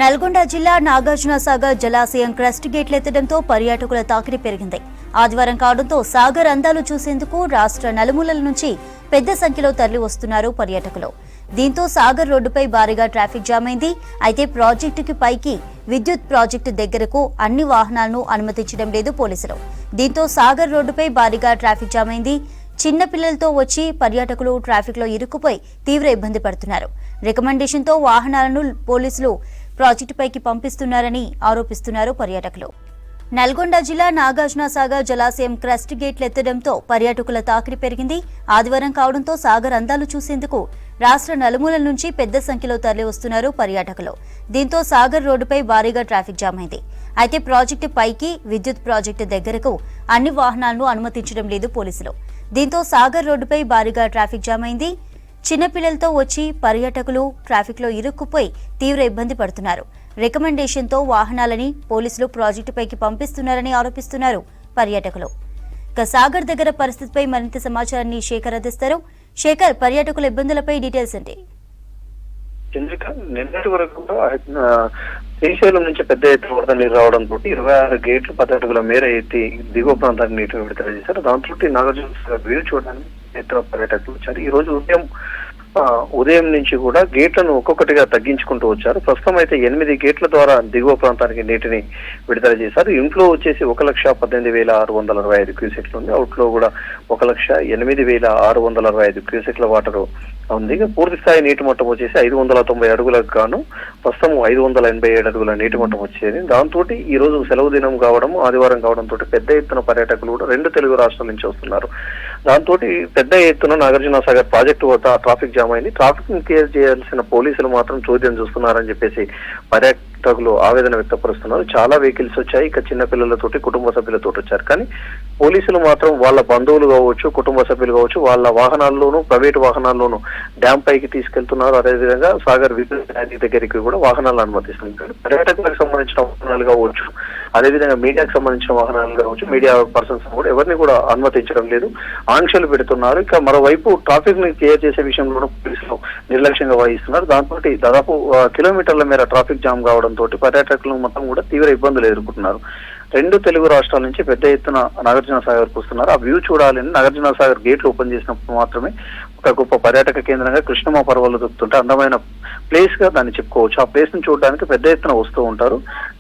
నల్గొండ జిల్లా నాగార్జునసాగర్ జలాశయం క్రస్ట్ గేట్లు ఎత్తడంతో పర్యాటకుల తాకిడి పెరిగింది. ఆదివారం కావడంతో సాగర్ అందాలు చూసేందుకు రాష్ట్ర నలుమూలల నుంచి పెద్ద సంఖ్యలో తరలి వస్తున్నారు పర్యాటకులు. దీంతో సాగర్ రోడ్డుపై భారీగా ట్రాఫిక్ జామ్ అయింది. అయితే ప్రాజెక్టుకి పైకి విద్యుత్ ప్రాజెక్టు దగ్గరకు అన్ని వాహనాలను అనుమతించడం లేదు పోలీసులు. దీంతో సాగర్ రోడ్డుపై భారీగా ట్రాఫిక్ జామ్ అయింది. చిన్న పిల్లలతో వచ్చి పర్యాటకులు ట్రాఫిక్ లో ఇరుక్కుపోయి తీవ్ర ఇబ్బంది పడుతున్నారు. రికమెండేషన్ తో వాహనాలను పోలీసులు ప్రాజెక్టుపైకి పంపిస్తున్నారని ఆరోపిస్తున్నారు పర్యాటకులు. నల్గొండ జిల్లా నాగార్జునసాగర్ జలాశయం క్రస్ట్ గేట్లు ఎత్తడంతో పర్యాటకుల తాకిడి పెరిగింది. ఆదివారం కావడంతో సాగర్ అందాలు చూసేందుకు రాష్ట్ర నలుమూలల నుంచి పెద్ద సంఖ్యలో తరలి వస్తున్నారు పర్యాటకులు. దీంతో సాగర్ రోడ్డుపై భారీగా ట్రాఫిక్ జామ్ అయింది. అయితే ప్రాజెక్టు పైకి విద్యుత్ ప్రాజెక్టు దగ్గరకు అన్ని వాహనాలను అనుమతించడం లేదు పోలీసులు. దీంతో సాగర్ రోడ్డుపై భారీగా ట్రాఫిక్ జామ్ అయింది. చిన్నపిల్లలతో వచ్చి పర్యాటకులు ట్రాఫిక్ లో ఇరుక్కుపోయి తీవ్ర ఇబ్బంది పడుతున్నారు. రికమెండేషన్ తో వాహనాలని పోలీసులు ప్రాజెక్టుపైకి పంపిస్తున్నారని ఆరోపిస్తున్నారు పర్యాటకులు. ఇక సాగర్ దగ్గర పరిస్థితిపై మరింత సమాచారాన్ని శేఖర్ అందిస్తారు. శేఖర్, పర్యాటకుల ఇబ్బందులపై డీటెయిల్స్ ఏంటి? చంద్రిక, నిన్నటి వరకు శ్రీశైలం నుంచి పెద్ద ఎత్తున వరద నీరు రావడంతో 26 గేట్లు పర్యాటకుల మేర ఎత్తి దిగువ ప్రాంతానికి నీటిని విడుదల చేశారు. దాంతో నాగార్జున వ్యూ చూడడానికి ఎత్తున పర్యాటకులు వచ్చారు. ఈ రోజు ఉదయం నుంచి కూడా గేట్లను ఒక్కొక్కటిగా తగ్గించుకుంటూ వచ్చారు. ప్రస్తుతం అయితే 8 గేట్ల ద్వారా దిగువ ప్రాంతానికి నీటిని విడుదల చేశారు. ఇంట్లో వచ్చేసి 1,18,665 క్యూసెక్లు ఉంది. అవుట్ లో కూడా 1,08,665 క్యూసెక్ల వాటర్ ఉంది. పూర్తి స్థాయి నీటి మట్టం వచ్చేసి 590 అడుగులకు గాను ప్రస్తుతం 587 అడుగుల నీటి మట్టం వచ్చేది. దాంతో ఈ రోజు సెలవు దినం కావడం, ఆదివారం కావడంతో పెద్ద ఎత్తున పర్యాటకులు కూడా 2 తెలుగు రాష్ట్రాల నుంచి వస్తున్నారు. దాంతో పెద్ద ఎత్తున నాగార్జునసాగర్ ప్రాజెక్టు వద్ద ట్రాఫిక్ జామ్ అయింది. ట్రాఫిక్ ని క్లియర్ చేయాల్సిన పోలీసులు మాత్రం చోద్యం చూస్తున్నారని చెప్పేసి పర్యాటకులు ఆవేదన వ్యక్తపరుస్తున్నారు. చాలా వెహికల్స్ వచ్చాయి. ఇక చిన్న పిల్లలతోటి కుటుంబ సభ్యులతో వచ్చారు. కానీ పోలీసులు మాత్రం వాళ్ళ బంధువులు కావచ్చు, కుటుంబ సభ్యులు కావచ్చు, వాళ్ళ వాహనాల్లోనూ ప్రైవేట్ వాహనాల్లోనూ డ్యామ్ పైకి తీసుకెళ్తున్నారు. అదేవిధంగా సాగర్ విద్యుత్ దగ్గరికి కూడా వాహనాలు అనుమతిస్తున్నారు. పర్యాటకులకు సంబంధించిన వాహనాలు కావచ్చు, అదేవిధంగా మీడియాకు సంబంధించిన వాహనాలు కావచ్చు, మీడియా పర్సన్స్ కూడా ఎవరిని కూడా అనుమతించడం లేదు, ఆంక్షలు పెడుతున్నారు. ఇక మరోవైపు ట్రాఫిక్ ని క్లియర్ చేసే విషయంలో పోలీసులు నిర్లక్ష్యంగా వహిస్తున్నారు. దాంతో దాదాపు కిలోమీటర్ల మేర ట్రాఫిక్ జామ్ కావడంతో పర్యాటకులు మొత్తం కూడా తీవ్ర ఇబ్బందులు ఎదుర్కొంటున్నారు. 2 తెలుగు రాష్ట్రాల నుంచి పెద్ద ఎత్తున నాగార్జునసాగర్కు వస్తున్నారు. ఆ వ్యూ చూడాలని నాగార్జునసాగర్ గేట్లు ఓపెన్ చేసినప్పుడు మాత్రమే ఒక గొప్ప పర్యాటక కేంద్రంగా కృష్ణమ్మ పర్వాలు దొరుకుతుంటే అందమైన ప్లేస్ గా దాన్ని చెప్పుకోవచ్చు. ఆ ప్లేస్ ని చూడడానికి పెద్ద ఎత్తున వస్తూ ఉంటారు.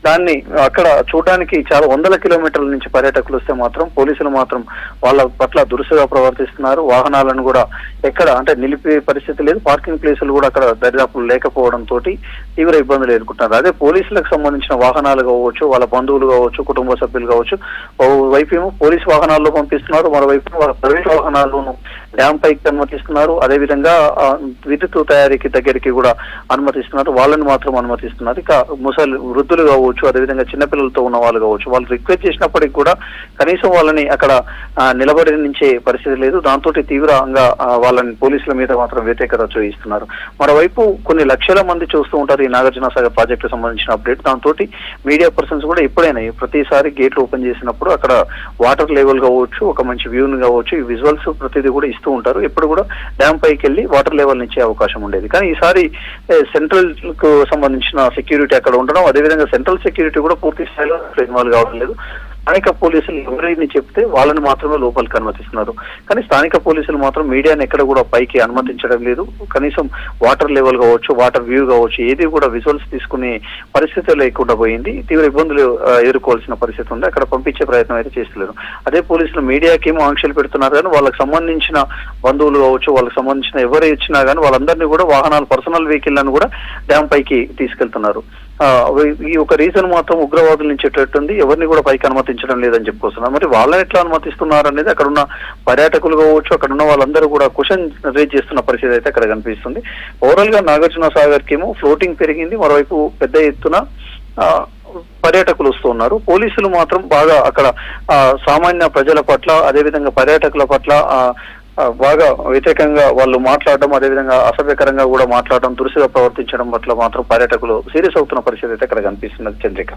దాన్ని అక్కడ చూడడానికి చాలా 100 కిలోమీటర్ల నుంచి పర్యాటకులు వస్తే మాత్రం పోలీసులు మాత్రం వాళ్ళ పట్ల దురుసుగా ప్రవర్తిస్తున్నారు. వాహనాలను కూడా ఎక్కడ అంటే నిలిపే పరిస్థితి లేదు. పార్కింగ్ ప్లేసులు కూడా అక్కడ దరిదాపులు లేకపోవడంతో తీవ్ర ఇబ్బందులు ఎదుర్కొంటున్నారు. అదే పోలీసులకు సంబంధించిన వాహనాలు కావచ్చు, వాళ్ళ బంధువులు కావచ్చు, కుటుంబ సభ్యులు కావచ్చు, వైపు ఏమో పోలీసు వాహనాల్లో పంపిస్తున్నారు, మరోవైపు వాళ్ళ ప్రైవేట్ వాహనాల్లోనూ డ్యామ్ పైకి అనుమతిస్తున్నారు. అదేవిధంగా విద్యుత్ తయారీకి దగ్గరికి కూడా అనుమతిస్తున్నారు. వాళ్ళని మాత్రం అనుమతిస్తున్నారు. ఇక ముసలి వృద్ధులు కావచ్చు, అదేవిధంగా చిన్నపిల్లలతో ఉన్న వాళ్ళు కావచ్చు, వాళ్ళు రిక్వెస్ట్ చేసినప్పటికీ కూడా కనీసం వాళ్ళని అక్కడ నిలబడించే పరిస్థితి లేదు. దాంతో తీవ్రంగా వాళ్ళని పోలీసుల మీద మాత్రం వ్యతిరేకత చూపిస్తున్నారు. మరోవైపు కొన్ని లక్షల మంది చూస్తూ ఉంటారు ఈ నాగార్జునసాగర్ ప్రాజెక్టు సంబంధించిన అప్డేట్. దాంతో మీడియా పర్సన్స్ కూడా ఎప్పుడైనా ప్రతిసారి గేట్లు ఓపెన్ చేసినప్పుడు అక్కడ వాటర్ లెవెల్ కావచ్చు, ఒక మంచి వ్యూని కావచ్చు, ఈ విజువల్స్ ప్రతిదీ కూడా ఇస్తూ ఉంటారు. ఎప్పుడు కూడా డ్యామ్ పైకి వెళ్ళి వాటర్ లెవెల్ ఇచ్చే అవకాశం ఉండేది. కానీ ఈసారి సెంట్రల్ కు సంబంధించిన సెక్యూరిటీ అక్కడ ఉండడం, అదేవిధంగా సెంట్రల్ సెక్యూరిటీ కూడా పూర్తి స్థాయిలో ఇన్వాల్వ్ కావడం లేదు. స్థానిక పోలీసులు ఎవరిని చెప్తే వాళ్ళని మాత్రమే లోపలికి అనుమతిస్తున్నారు. కానీ స్థానిక పోలీసులు మాత్రం మీడియాని ఎక్కడ కూడా పైకి అనుమతించడం లేదు. కనీసం వాటర్ లెవెల్ కావచ్చు, వాటర్ వ్యూ కావచ్చు, ఏది కూడా విజువల్స్ తీసుకునే పరిస్థితి లేకుండా పోయింది. తీవ్ర ఇబ్బందులు ఎదుర్కోవాల్సిన పరిస్థితి ఉంది. అక్కడ పంపించే ప్రయత్నం అయితే చేస్తలేరు. అదే పోలీసులు మీడియాకి ఏమో ఆంక్షలు పెడుతున్నారు. కానీ వాళ్ళకి సంబంధించిన బంధువులు కావచ్చు, వాళ్ళకి సంబంధించిన ఎవరు ఇచ్చినా కానీ వాళ్ళందరినీ కూడా వాహనాలు, పర్సనల్ వెహికల్లను కూడా డ్యామ్ పైకి తీసుకెళ్తున్నారు. ఈ ఒక రీజన్ మాత్రం ఉగ్రవాదుల నుంచి ఎట్టుంది, ఎవరిని కూడా పైకి అనుమతించడం లేదని చెప్పుకొస్తున్నారు. మరి వాళ్ళని ఎట్లా అనుమతిస్తున్నారు అనేది అక్కడ ఉన్న పర్యాటకులు కావచ్చు, అక్కడ ఉన్న వాళ్ళందరూ కూడా క్వశ్చన్ రేజ్ చేస్తున్న పరిస్థితి అయితే అక్కడ కనిపిస్తుంది. ఓవరాల్ గా నాగార్జునసాగర్ కేమో ఫ్లోటింగ్ పెరిగింది. మరోవైపు పెద్ద ఎత్తున పర్యాటకులు వస్తూ ఉన్నారు. పోలీసులు మాత్రం బాగా అక్కడ సామాన్య ప్రజల పట్ల, అదేవిధంగా పర్యాటకుల పట్ల బాగా వ్యతిరేకంగా వాళ్ళు మాట్లాడడం, అదేవిధంగా అసభ్యకరంగా కూడా మాట్లాడడం, దురుసుగా ప్రవర్తించడం పట్ల మాత్రం పర్యాటకులు సీరియస్ అవుతున్న పరిస్థితి అయితే అక్కడ కనిపిస్తున్నది. చంద్రిక.